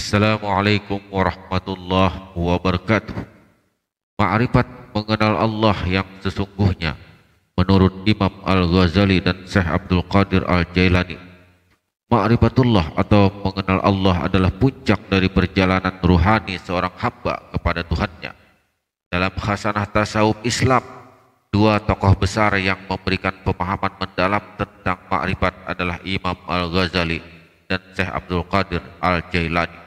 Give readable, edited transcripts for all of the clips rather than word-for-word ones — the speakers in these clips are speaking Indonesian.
Assalamualaikum warahmatullahi wabarakatuh. Ma'rifat mengenal Allah yang sesungguhnya menurut Imam Al-Ghazali dan Syekh Abdul Qadir Al-Jailani. Ma'rifatullah atau mengenal Allah adalah puncak dari perjalanan ruhani seorang hamba kepada Tuhannya. Dalam khasanah tasawuf Islam, dua tokoh besar yang memberikan pemahaman mendalam tentang ma'rifat adalah Imam Al-Ghazali dan Syekh Abdul Qadir Al-Jailani.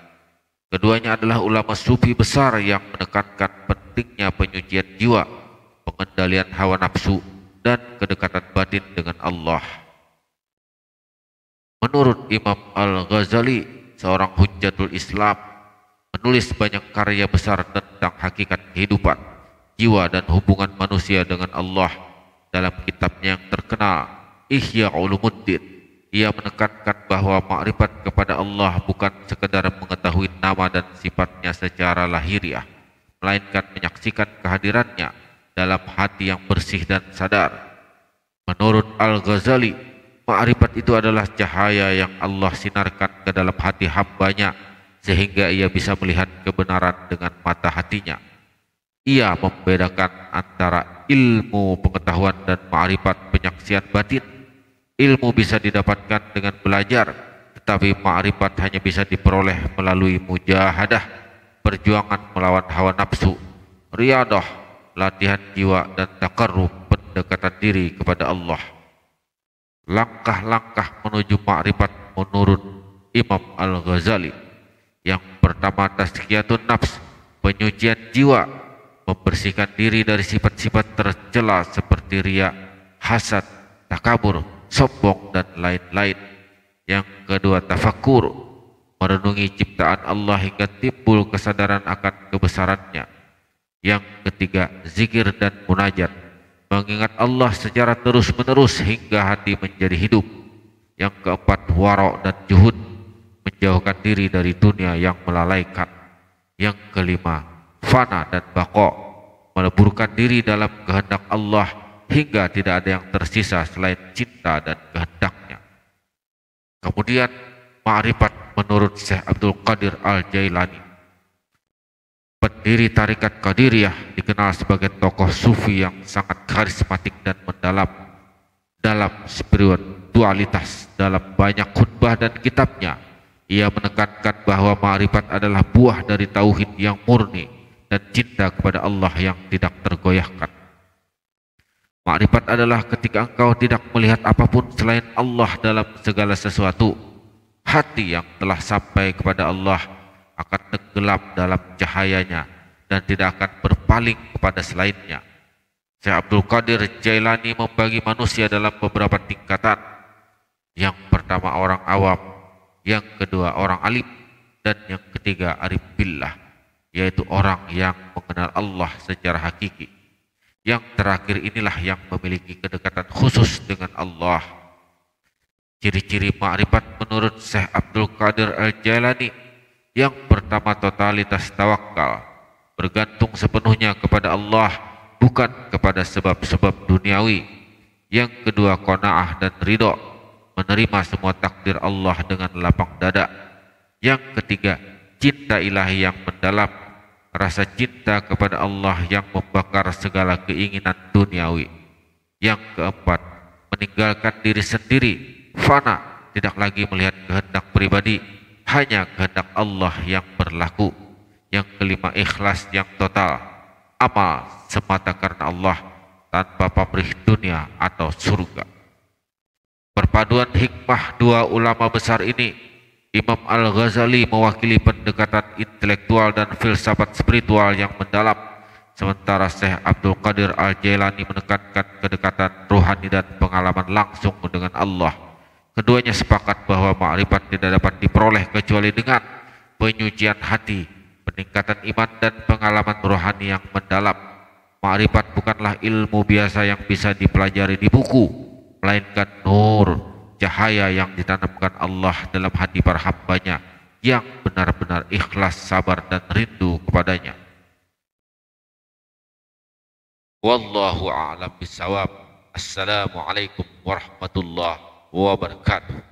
Keduanya adalah ulama sufi besar yang menekankan pentingnya penyucian jiwa, pengendalian hawa nafsu, dan kedekatan batin dengan Allah. Menurut Imam Al-Ghazali, seorang hujjatul Islam, menulis banyak karya besar tentang hakikat kehidupan, jiwa, dan hubungan manusia dengan Allah. Dalam kitabnya yang terkenal, Ihya Ulumuddin, ia menekankan bahwa makrifat kepada Allah bukan sekedar mengetahui nama dan sifatnya secara lahiriah, melainkan menyaksikan kehadirannya dalam hati yang bersih dan sadar. Menurut Al-Ghazali, makrifat itu adalah cahaya yang Allah sinarkan ke dalam hati hambanya sehingga ia bisa melihat kebenaran dengan mata hatinya. Ia membedakan antara ilmu pengetahuan dan makrifat penyaksian batin. Ilmu bisa didapatkan dengan belajar, tetapi ma'rifat hanya bisa diperoleh melalui mujahadah, perjuangan melawan hawa nafsu, riyadah, latihan jiwa, dan takarrub, pendekatan diri kepada Allah. Langkah-langkah menuju ma'rifat menurut Imam Al-Ghazali. Yang pertama, tazkiyatun nafs, penyucian jiwa, membersihkan diri dari sifat-sifat tercela seperti riya, hasad, takabur, sombong, dan lain-lain. Yang kedua, tafakkur, merenungi ciptaan Allah hingga timbul kesadaran akan kebesarannya. Yang ketiga, zikir dan munajat, mengingat Allah secara terus-menerus hingga hati menjadi hidup. Yang keempat, wara' dan juhud, menjauhkan diri dari dunia yang melalaikan. Yang kelima, fana dan baqa', meleburkan diri dalam kehendak Allah hingga tidak ada yang tersisa selain cinta dan kehendaknya. Kemudian, ma'rifat menurut Syekh Abdul Qadir Al-Jailani, pendiri Tarekat Qadiriyah, dikenal sebagai tokoh sufi yang sangat karismatik dan mendalam dalam spiritualitas. Dalam banyak khutbah dan kitabnya, ia menekankan bahwa ma'rifat adalah buah dari tauhid yang murni dan cinta kepada Allah yang tidak tergoyahkan. Makrifat adalah ketika engkau tidak melihat apapun selain Allah dalam segala sesuatu. Hati yang telah sampai kepada Allah akan tenggelam dalam cahayanya dan tidak akan berpaling kepada selainnya. Syekh Abdul Qadir Jailani membagi manusia dalam beberapa tingkatan. Yang pertama, orang awam. Yang kedua, orang alim. Dan yang ketiga, arif billah, yaitu orang yang mengenal Allah secara hakiki. Yang terakhir inilah yang memiliki kedekatan khusus dengan Allah. Ciri-ciri ma'rifat menurut Syekh Abdul Qadir Al-Jailani. Yang pertama, totalitas tawakal, bergantung sepenuhnya kepada Allah, bukan kepada sebab-sebab duniawi. Yang kedua, qanaah dan ridho, menerima semua takdir Allah dengan lapang dada. Yang ketiga, cinta ilahi yang mendalam, rasa cinta kepada Allah yang membakar segala keinginan duniawi. Yang keempat, meninggalkan diri sendiri, fana, tidak lagi melihat kehendak pribadi, hanya kehendak Allah yang berlaku. Yang kelima, ikhlas yang total, amal semata karena Allah tanpa pamrih dunia atau surga. Perpaduan hikmah dua ulama besar ini, Imam Al-Ghazali mewakili pendekatan intelektual dan filsafat spiritual yang mendalam, sementara Syekh Abdul Qadir Al-Jailani menekankan kedekatan rohani dan pengalaman langsung dengan Allah. Keduanya sepakat bahwa makrifat tidak dapat diperoleh kecuali dengan penyucian hati, peningkatan iman, dan pengalaman rohani yang mendalam. Makrifat bukanlah ilmu biasa yang bisa dipelajari di buku, melainkan nur, cahaya yang ditanamkan Allah dalam hati para hambanya yang benar-benar ikhlas, sabar, dan rindu kepadanya. Wallahu a'lam bishawab. Assalamualaikum warahmatullahi wabarakatuh.